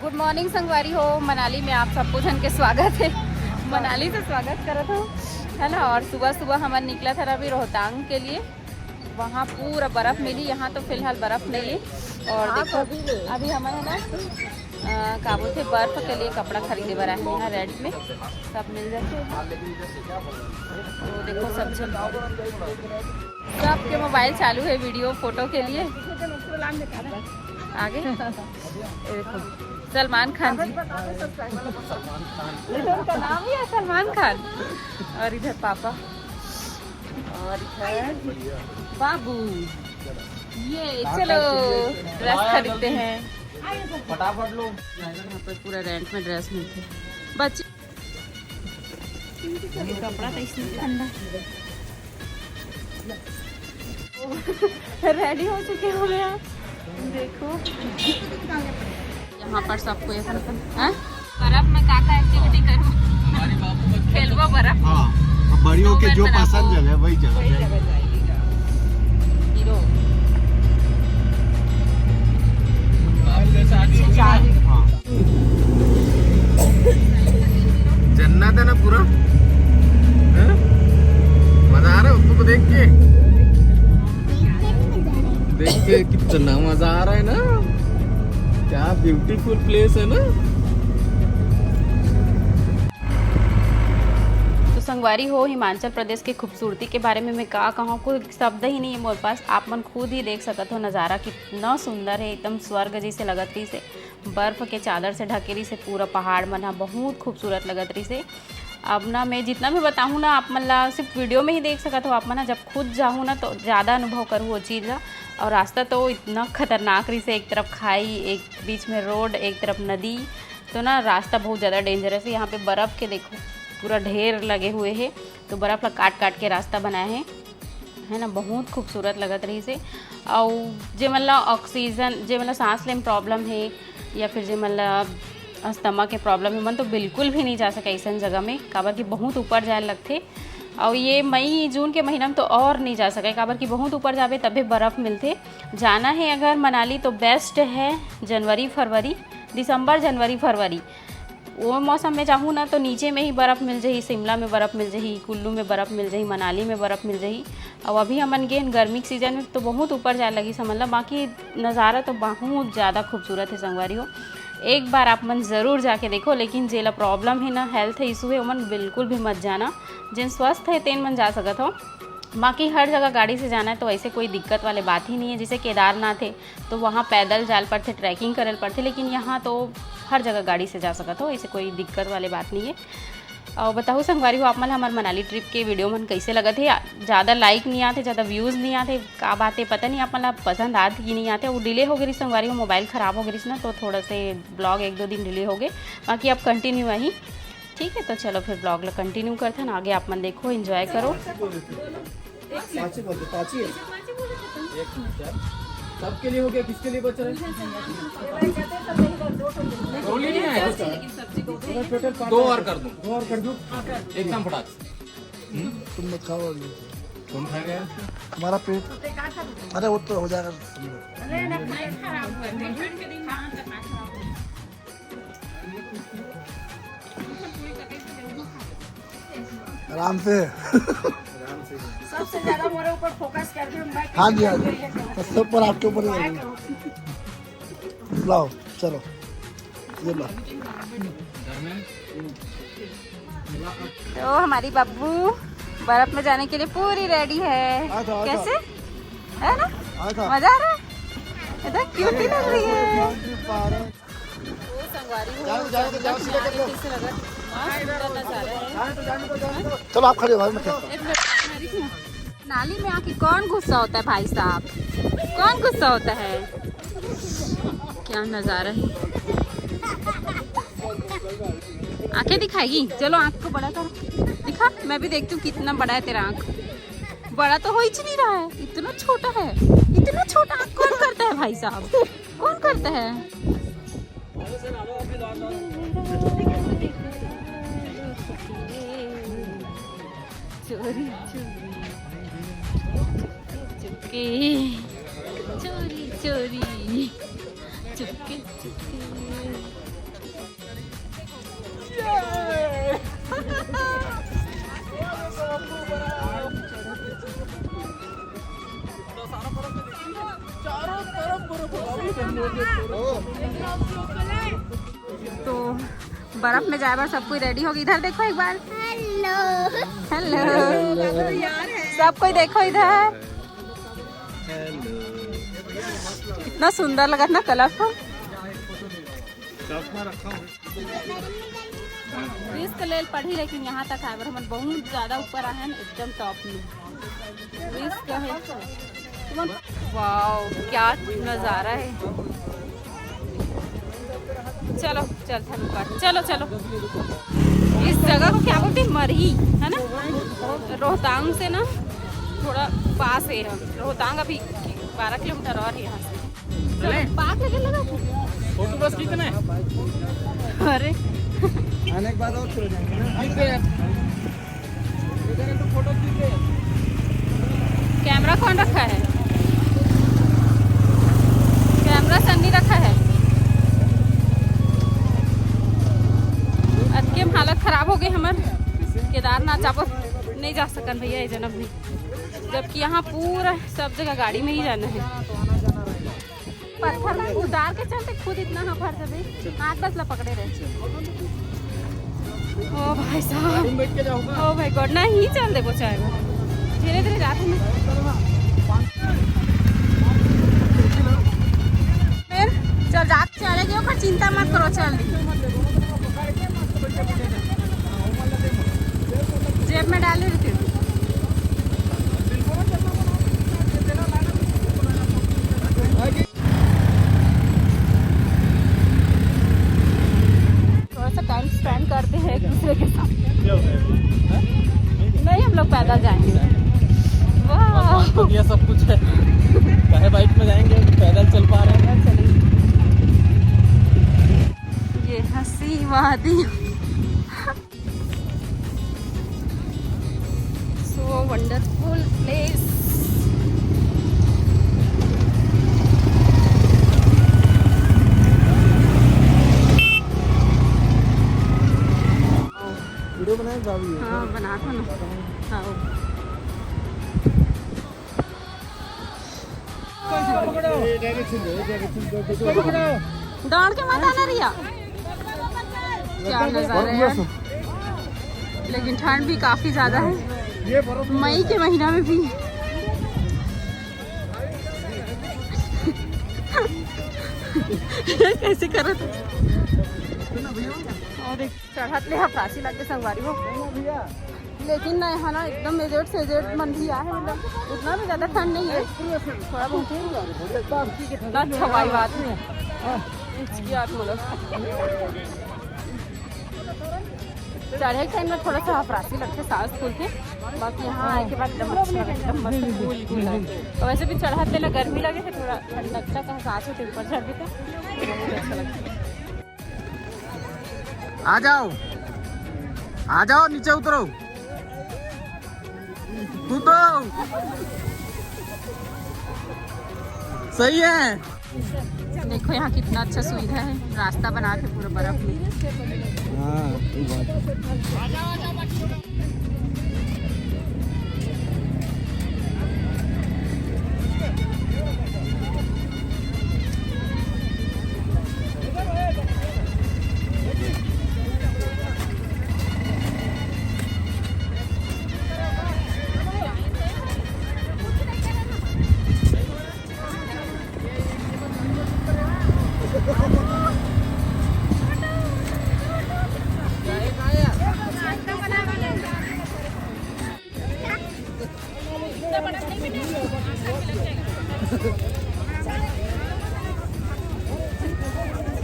Good morning संगवारी हो। मनाली में आप सबको जन के स्वागत है। मनाली से स्वागत करत हो है ना। और सुबह सुबह हमारे निकला था अभी रोहतांग के लिए। वहाँ पूरा बर्फ़ मिली, यहाँ तो फिलहाल बर्फ़ नहीं है। और देखो अभी हमारे ना का बोलते बर्फ़ के लिए कपड़ा खरीदे बर आए हैं यहाँ रेड में, सब मिल जाते हैं। तो देखो सबके मोबाइल चालू है वीडियो फोटो के लिए। आगे देखो सलमान खान जी, उनका नाम ही है सलमान खान। और इधर पापा और इधर बाबू। ये चलो ड्रेस खरीदते हैं फटाफट लो। यहाँ पर पूरा रेंट में ड्रेस मिलते हैं बच्चे। कपड़ा तो इसमें ठंडा रेडी हो चुके हो गया। देखो यहाँ पर सबको बर्फ में का एक्टिविटी करूँ, खेलवा बर्फ। हाँ, बड़ियों के जो पसंद जगह वही जगह हीरो। जन्नत है ना पूरा। मजा आ रहा है उसको देख के कितना मजा आ रहा है ना। क्या ब्यूटीफुल प्लेस है ना। तो संगवारी हो, हिमाचल प्रदेश की खूबसूरती के बारे में मैं का कहूँ, कोई शब्द ही नहीं है मेरे पास। आप मन खुद ही देख सकते हो नज़ारा कितना सुंदर है, एकदम स्वर्ग जैसे लगत रही से। बर्फ़ के चादर से ढकेरी से पूरा पहाड़ मना बहुत खूबसूरत लगत रही से। अब ना मैं जितना भी बताऊँ ना आप मन ला सिर्फ वीडियो में ही देख सकते हो। आप मन जब खुद जाऊँ ना तो ज़्यादा अनुभव करूँ वो चीज़ ला। और रास्ता तो इतना खतरनाक रही से, एक तरफ खाई, एक बीच में रोड, एक तरफ नदी। तो ना रास्ता बहुत ज़्यादा डेंजरस है। यहाँ पे बर्फ़ के देखो पूरा ढेर लगे हुए हैं। तो बर्फ़ काट काट के रास्ता बनाए हैं है ना। बहुत खूबसूरत लगत रही से। और जे मतलब ऑक्सीजन जे मतलब सांस लेने प्रॉब्लम है या फिर जे मतलब अस्थमा के प्रॉब्लम है मन तो बिल्कुल भी नहीं जा सके ऐसा जगह में, काबर कि बहुत ऊपर जाए लगते। और ये मई जून के महीना में तो और नहीं जा सके, काबर कि बहुत ऊपर जावे तभी बर्फ़ मिलते। जाना है अगर मनाली तो बेस्ट है जनवरी फरवरी, दिसंबर जनवरी फरवरी वो मौसम में चाहूँ ना तो नीचे में ही बर्फ़ मिल जाही। शिमला में बर्फ़ मिल जाही, कुल्लू में बर्फ़ मिल जाही, मनाली में बर्फ़ मिल जाही। और अभी हमन गए गर्मी के सीजन में तो बहुत ऊपर जाए लगी समझ लो। बाकी नज़ारा तो बहुत ज़्यादा खूबसूरत है संगवारी हो। एक बार आप मन ज़रूर जाके देखो। लेकिन जेला प्रॉब्लम है ना, हेल्थ इशू है, मन बिल्कुल भी मत जाना। जिन स्वस्थ है तेन मन जा सकत हो। बाकी हर जगह गाड़ी से जाना है तो ऐसे कोई दिक्कत वाले बात ही नहीं है। जैसे केदारनाथ है तो वहाँ पैदल जाल पड़ते, ट्रैकिंग करल पड़ते, लेकिन यहाँ तो हर जगह गाड़ी से जा सकत हो, ऐसे कोई दिक्कत वाले बात नहीं है। और बताओ संगवारी हो आप मन हमारे मनाली ट्रिप के वीडियो मन कैसे लगत है। ज़्यादा लाइक नहीं आते, ज़्यादा व्यूज़ नहीं आते, का बात है पता नहीं आप मन पसंद आते कि नहीं आते। वो डिले हो गई संगवारी हो, मोबाइल ख़राब हो गई ना तो थोड़ा से ब्लॉग 1-2 दिन डिले हो गए। बाकी अब कंटिन्यू वही ठीक है। तो चलो फिर ब्लॉग ला कंटिन्यू करते हैं, आगे आप मन देखो एंजॉय करो। सबके लिए हो गया, किसके लिए बच रहा है? दो और कर दूं एकदम फटाक। तुम मत खाओ, कौन खाएगा? हमारा पेट, अरे वो तो हो जाएगा। आराम से सबसे ज्यादा मेरे ऊपर फोकस करके मैं हाँ जी हाँ जी, सब पर आपके ऊपर ही लाओ। चलो ये लो। तो हमारी बब्बू बर्फ़ में जाने के लिए पूरी रेडी है। कैसे है ना, मजा आ रहा है, इतना क्यूट ही लग रही है। चलो आप खड़े हो। नाली में आके कौन गुस्सा होता है भाई साहब, कौन गुस्सा होता है। क्या नज़ारा है, आंखें दिखाएगी। चलो आंख को बड़ा कर दिखा, मैं भी देखती हूँ कितना बड़ा है तेरा आंख। बड़ा तो हो ही नहीं रहा है, इतना छोटा है। इतना छोटा आंख कौन करता है भाई साहब, कौन करता है। चोरी चुपके चोरी चोरी चुपके चुपके बर्फ में जाए बार सब कोई रेडी होगी। इधर देखो एक बार, हेलो हेलो, सब कोई देखो इधर, कितना सुंदर लगा ना कलरफुल। रिस्क ले पढ़ी लेकिन यहाँ तक आए हम बहुत ज्यादा ऊपर आए हैं एकदम टॉप में। रिस्क है। वाओ क्या नज़ारा है। चलो चलते हैं ऊपर, चलो चलो। इस जगह को क्या बोलते हैं, मरही है ना, रोहतांग से ना थोड़ा पास है। रोहतांग अभी 12 किलोमीटर और है यहाँ से। पार्क लगा फोटो बस कितने? अरे आने के बाद और चले जाएंगे ना। तो फोटो खींचते हैं। कैमरा कौन रखा है? कैमरा सन्नी रखा है। अतके में हालत खराब हो गई हमार। केदारनाथ जाबो नहीं जा सकन भैया ये जन्म में, जबकि यहाँ पूरा सब जगह गाड़ी में ही जाना है। पत्थर में उतार के चलते खुद इतना हफर जबे हाथ बस ला पकड़े रहे। ओ भाई साहब, बैठ के जाऊंगा। ओ भाई गॉड, नहीं चल दे बचाएगा, धीरे धीरे जाते हैं। फिर चल रात चलेगी पर चिंता मत करो, चल जेब में डाले रहती हूँ। थोड़ा सा टाइम स्पेंड करते हैं एक दूसरे के साथ। नहीं हम लोग पैदल जाएंगे। वाह ये सब कुछ है। काहे बाइक में जाएंगे, पैदल चल पा रहे हैं। चलेंगे। ये हंसी वादी, सो वंडरफुल प्लेस। वीडियो बनाए भाभी। हाँ बना था ना। हाँ दौड़ के मत आना रिया। क्या नजारा है यार, लेकिन ठंड भी काफी ज्यादा है मई के महीना में भी। कैसे करत और एक चढ़त ले फांसी लग के संगवारी हो। लेकिन नहीं है ना, एकदम एजेड से एजेड मन भी है, मतलब उतना भी ज्यादा ठंड नहीं है, थोड़ा बहुत ना छवाई बात है इसकी यार। मतलब चढ़े के टाइम में थोड़ा सा हफरासी लगते सांस फूल के, बाकी यहाँ आए के बाद एकदम अच्छा लगे, एकदम मस्त कूल कूल लगे। और वैसे भी चढ़ाते लगे गर्मी लगे थे, थोड़ा ठंडा का एहसास होते ऊपर चढ़ के बहुत अच्छा लगता है। आ जाओ आ जाओ, नीचे उतरो, कूदो। सही है। देखो यहाँ कितना अच्छा सुविधा है, रास्ता बना के पूरा बर्फ में।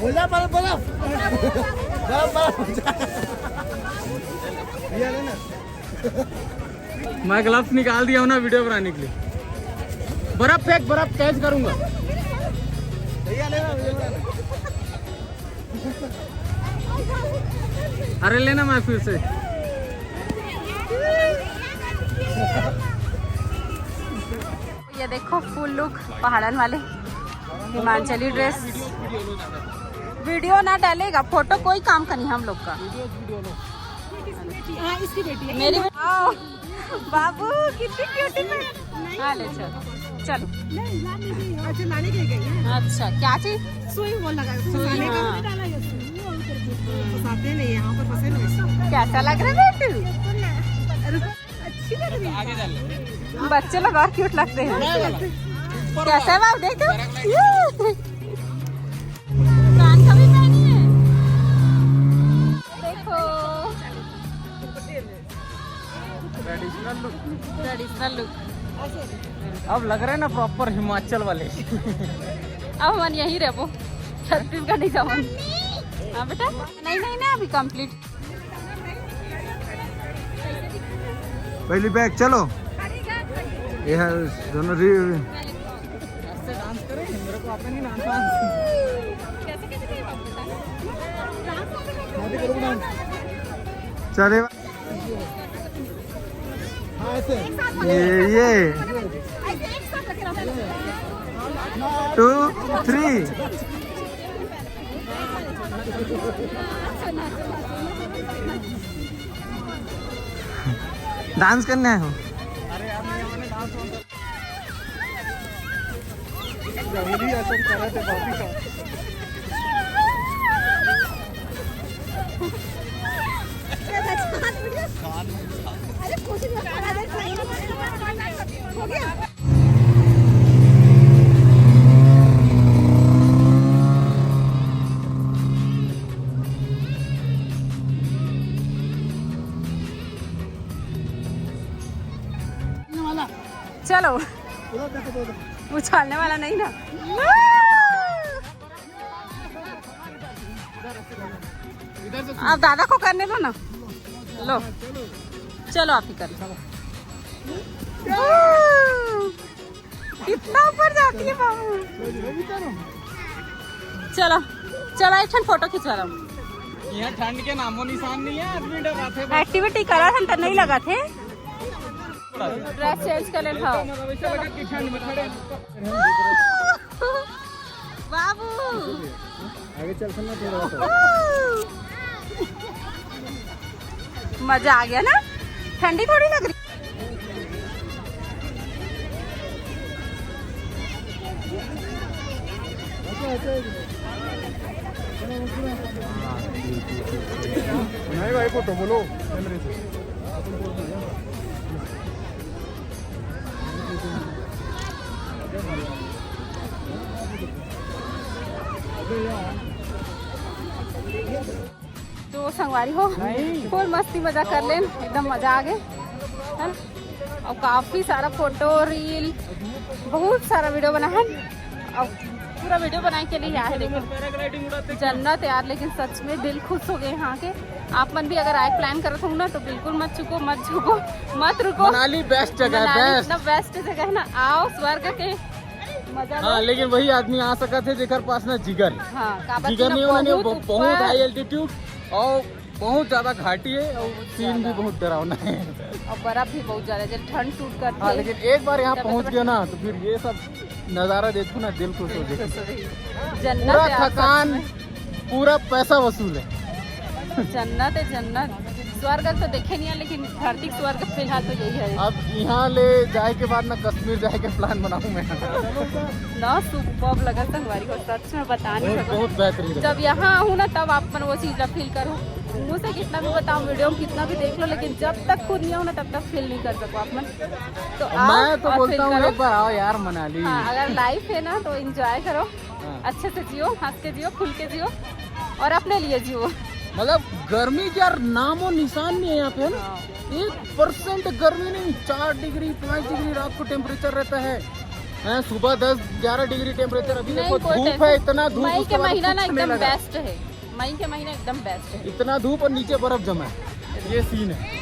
बोला बर्फ बर्फ ना। मैं ग्लव्स निकाल दिया हूँ ना वीडियो बनाने के लिए। बर्फ फेंक, बर्फ कैच करूंगा। अरे लेना मैं फिर से। ये देखो फुल लुक पहाड़न वाले, हिमाचली ड्रेस। वीडियो ना डालेगा, फोटो कोई काम का नहीं हम लोग का। इसकी बेटी है मेरी आओ बाबू कितनी क्यूटी है। हाँ ले चलो चलो। अच्छा लाने के लिए गई है। अच्छा क्या चीज? सुई वो लगा सुई, लाने का हाँ। नहीं डाला ये सुई, वो उधर फंसाते नहीं यहाँ पर फंसे नहीं वैसे। कैसा लग रहा है बेटू? अच्छी लग रही है। आगे चल ले। बच्चे लोग और क्यूट लगते हैं। कैसा है बाबू देख तो? कान का भी पहनी है। देखो ट्रेडिशनल लुक। अब लग रहा है ना प्रॉपर हिमाचल वाले। अब हम यहीं रहो, छत्तीसगढ़ नहीं जाओ। हाँ बेटा, नहीं नहीं ना अभी कंप्लीट। पहली बैग चलो। ये है दोनों डांस करें, मेरे को आता नहीं डांस। चले ये 2 3 डांस करना है हो। चलो, उछालने वाला नहीं ना। अब दादा को करने दो ना। लो चलो आप ही कर लो। कितना ऊपर जाती है बाबू। चलो चलो एक फोटो खिंचवा रहा हूँ। यहाँ ठंड के नामो निशान नहीं है, आदमी डरा थे। एक्टिविटी करा था तो नहीं लगा थे। ड्रेस चेंज कर ले था ठंड में खड़े। बाबू आगे चल सकना थोड़ा। मजा आ गया ना, ठंडी थोड़ी लग रही। नहीं भाई फोटो बोलो कैमरे से। तो संगवारी हो फुल मस्ती मजा कर ले, एकदम मजा आ गए है ना। और काफी सारा फोटो रील बहुत सारा वीडियो बना है। और पूरा वीडियो बनाने के लिए यहाँ है देखो जन्नत यार। लेकिन सच में दिल खुश हो गए यहाँ के। आप मन भी अगर आए प्लान करते हो ना तो बिल्कुल मत चुको, मत झुको, मत रुको। मनाली बेस्ट जगह है, बेस्ट बेस्ट जगह है ना। आओ स्वर्ग के मजा लो। हाँ, लेकिन वही आदमी आ सका थे जेकर पास ना जिगर हाँ, जिगर नहीं होने बहुत बहुत हाई एल्टीट्यूड और बहुत ज्यादा घाटी है और सीन भी बहुत डरावना है और बर्फ भी बहुत ज्यादा जब ठंड टूट कर हाँ, लेकिन एक बार यहाँ पहुँच गया ना तो फिर ये सब नजारा देखो ना दिल खुश हो जाए। जन्नत पूरा है यार, थकान सच में। पूरा पैसा वसूल है। जन्नत है जन्नत। स्वर्ग तो देखे नहीं है लेकिन धरती स्वर्ग फिलहाल तो यही है अब यहाँ ले जाए के बाद ना कश्मीर जाए के प्लान बनाऊं मैं। ना। सुपर्ब लगा संगवारी को, सच में बता नहीं बहुत सकूं। बहुत बेहतरीन। जब यहाँ हूँ ना तब आप वो चीज़ फील करो। मुँह से कितना भी बताओ, वीडियो में कितना भी देख लो, लेकिन जब तक खुद नहीं हो ना तब तक फील नहीं कर सको आप मन। तो आओ मैं तो और बोलता feel हूँ करो। एक बार आओ यार मनाली। हाँ, अगर लाइफ है ना तो एंजॉय करो, हाँ। अच्छे से जियो, हंस के जियो, खुल के जियो और अपने लिए जियो। मतलब गर्मी का नामो निशान नहीं है यहाँ पे ना। 1% गर्मी नहीं, 4 डिग्री 5 डिग्री रात को टेम्परेचर रहता है। सुबह 10-11 डिग्री टेम्परेचर। अभी देखो कोई धूप टेंशन। है इतना धूप। मई उसके के बाद महीना ना कुछ नहीं एकदम लगा। बेस्ट है। मई के महीना एकदम बेस्ट है। इतना धूप और नीचे बर्फ जमा है, ये सीन है।